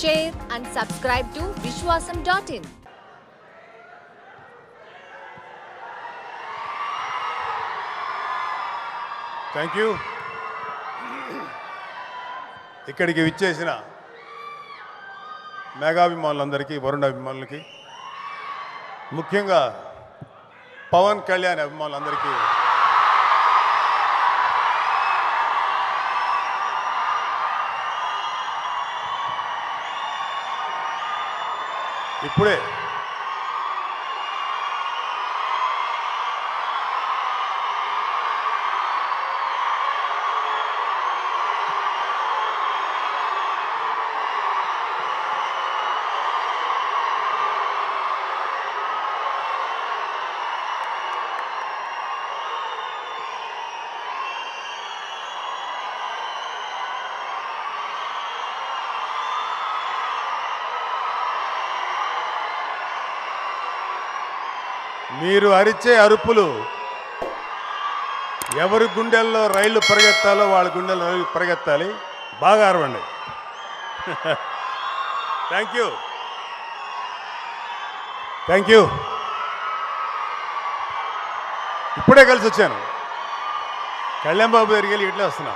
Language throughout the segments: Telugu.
share and subscribe to Vishwasam.in. Thank you. ఇక్కడికి విచ్చేసిన మెగాభిమానులందరికీ, వరుణ్ అభిమానులకి, ముఖ్యంగా పవన్ కళ్యాణ్ అభిమానులందరికీ ఇప్పుడే మీరు అరిచే అరుపులు ఎవరి గుండెల్లో రైళ్లు పరిగెత్తాలో వాళ్ళ గుండెల్లో రైలు పరిగెత్తాలి. బాగా అరవండి. Thank you. Thank you. ఇప్పుడే కలిసి వచ్చాను. కళ్యాణ్ బాబు దగ్గరికి వెళ్ళి ఇట్లా వస్తున్నా.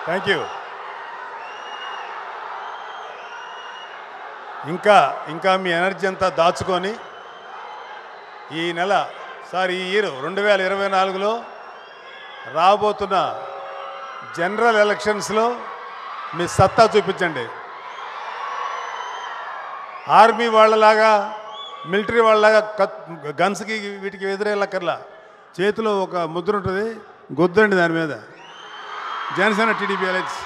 Thank you. ఇంకా మీ ఎనర్జీ అంతా దాచుకొని ఈ ఇయర్ 2024లో రాబోతున్న జనరల్ ఎలక్షన్స్లో మీ సత్తా చూపించండి. ఆర్మీ వాళ్ళలాగా, మిలిటరీ వాళ్ళలాగా గన్స్కి వీటికి ఎదురేళ్ళక్కర్లా. చేతిలో ఒక ముద్ర ఉంటుంది, గొద్దండి దాని మీద. Janasena TDP alliance.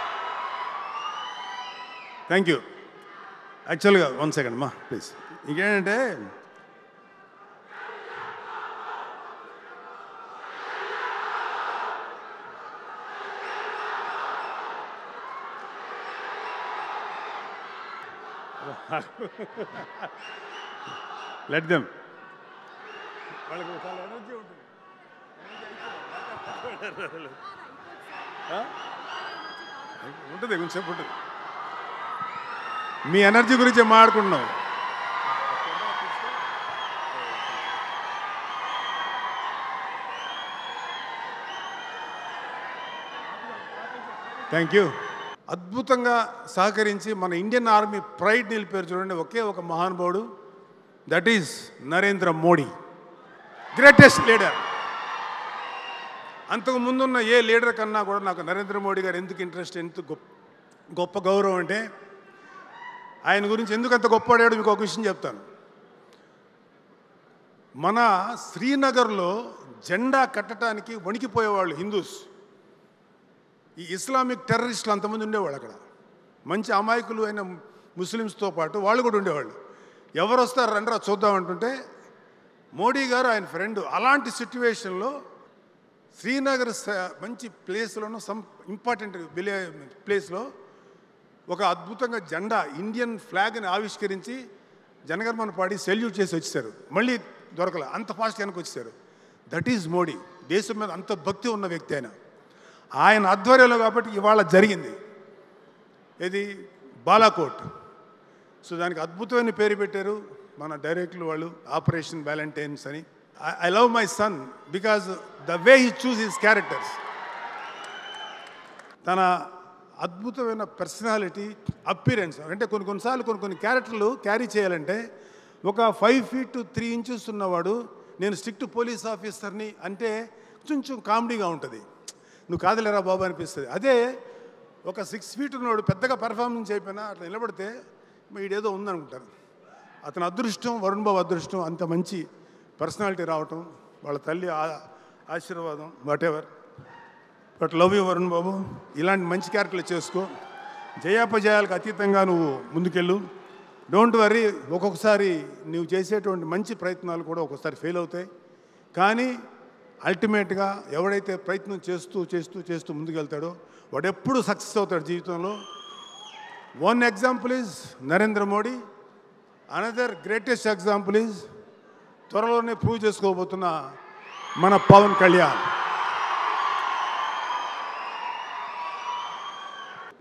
Thank you. యాక్చువల్గా 1 సెకండ్ అమ్మా ప్లీజ్. ఇంకేంటంటే లెట్ దెమ్. వాళ్ళకి చాలా ఎనర్జీ ఉంటుంది. ఉంటుంది, కొంచెంసేపు ఉంటుంది. మీ ఎనర్జీ గురించి మాట్లాడుకుంటున్నాం. Thank you. అద్భుతంగా సహకరించి మన ఇండియన్ ఆర్మీ ప్రైడ్ నిలిపారు చూడండి ఒకే ఒక మహానుభావుడు. That is Narendra Modi, greatest leader. అంతకు ముందున్న ఏ లీడర్ కన్నా కూడా నాకు నరేంద్ర మోడీ గారు ఎందుకు ఇంట్రెస్ట్, ఎంత గొప్ప గౌరవం అంటే, ఆయన గురించి ఎందుకు అంత గొప్పవాడాడో మీకు ఒక విషయం చెప్తాను. మన శ్రీనగర్లో జెండా కట్టడానికి వణికిపోయేవాళ్ళు హిందూస్. ఈ ఇస్లామిక్ టెర్రరిస్టులు అంతమంది ఉండేవాళ్ళు అక్కడ. మంచి అమాయకులు అయిన ముస్లిమ్స్తో పాటు వాళ్ళు కూడా ఉండేవాళ్ళు. ఎవరు వస్తారు రండ్రా చూద్దామంటుంటే మోడీ గారు ఆయన ఫ్రెండ్. అలాంటి సిట్యువేషన్లో శ్రీనగర్ మంచి ప్లేస్లోనూ సమ్ ఇంపార్టెంట్ ప్లేస్లో ఒక అద్భుతంగా జెండా, ఇండియన్ ఫ్లాగ్ని ఆవిష్కరించి జనగణమన పాడి సెల్యూట్ చేసి వచ్చేసారు. మళ్ళీ దొరకలే, అంత ఫాస్ట్ వెనక్కి వచ్చేసారు. That is Modi. దేశం మీద అంత భక్తి ఉన్న వ్యక్తి ఆయన ఆధ్వర్యంలో కాబట్టి ఇవాళ జరిగింది. ఇది బాలాకోట్. సో దానికి అద్భుతమైన పేరు పెట్టారు మన డైరెక్టర్లు వాళ్ళు, ఆపరేషన్ వ్యాలంటైన్స్ అని. I love my son because the way he chooses his characters. తన అద్భుతమైన పర్సనాలిటీ, అపిరెన్స్. అంటే కొన్నిసార్లు కొన్ని క్యారెక్టర్లు క్యారీ చేయాలంటే ఒక 5 feet 3 inches ఉన్నవాడు నేను స్ట్రిక్ట్ పోలీస్ ఆఫీసర్ని అంటే కొంచెం కామెడీగా ఉంటుంది. నువ్వు కాదులేరా బాబు అనిపిస్తుంది. అదే ఒక 6 feet ఉన్నవాడు పెద్దగా పెర్ఫార్మెన్స్ అయిపోయినా అట్లా నిలబడితే వీడేదో ఉందనుకుంటారు. అతని అదృష్టం, వరుణ్ బాబు అదృష్టం, అంత మంచి పర్సనాలిటీ రావటం, వాళ్ళ తల్లి ఆశీర్వాదం, whatever. But love you Varun Babu. ఇలాంటి మంచి క్యారెక్టర్లు చేసుకో. జయాపజయాలకు అతీతంగా నువ్వు ముందుకెళ్ళు. Don't worry. ఒక్కొక్కసారి నువ్వు చేసేటువంటి మంచి ప్రయత్నాలు కూడా ఒక్కొక్కసారి ఫెయిల్ అవుతాయి. కానీ అల్టిమేట్గా ఎవడైతే ప్రయత్నం చేస్తూ చేస్తూ చేస్తూ ముందుకెళ్తాడో వాడు ఎప్పుడు సక్సెస్ అవుతాడు జీవితంలో. One example is Narendra Modi. Another greatest example is త్వరలోనే ప్రూవ్ చేసుకోబోతున్న మన పవన్ కళ్యాణ్.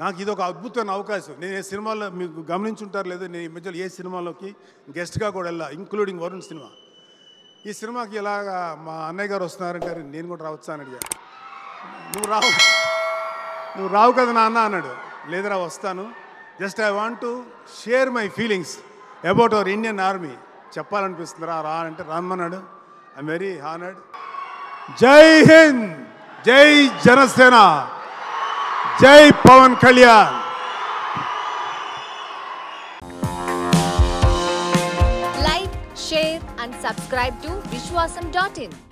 నాకు ఇది ఒక అద్భుతమైన అవకాశం. నేను ఏ సినిమాలో మీకు గమనించుంటారు లేదో, నేను ఈ మధ్యలో ఏ సినిమాలోకి గెస్ట్గా కూడా వెళ్ళా, ఇంక్లూడింగ్ వరుణ్ సినిమా. ఈ సినిమాకి ఇలాగా మా అన్నయ్య గారు వస్తున్నారంటే నేను కూడా రావచ్చా అని అడిగాను. నువ్వు రావు కదా నాన్న అన్నాడు. లేదురా వస్తాను, just I want to share my feelings about our Indian army చెప్పాలనిపిస్తుందిరా రా అంటే రమ్మన్నాడు. I'm very honoured. Jai Hind, జై జనసేన, జై Pawan Kalyan. Like, share and subscribe to Vishwasam.in.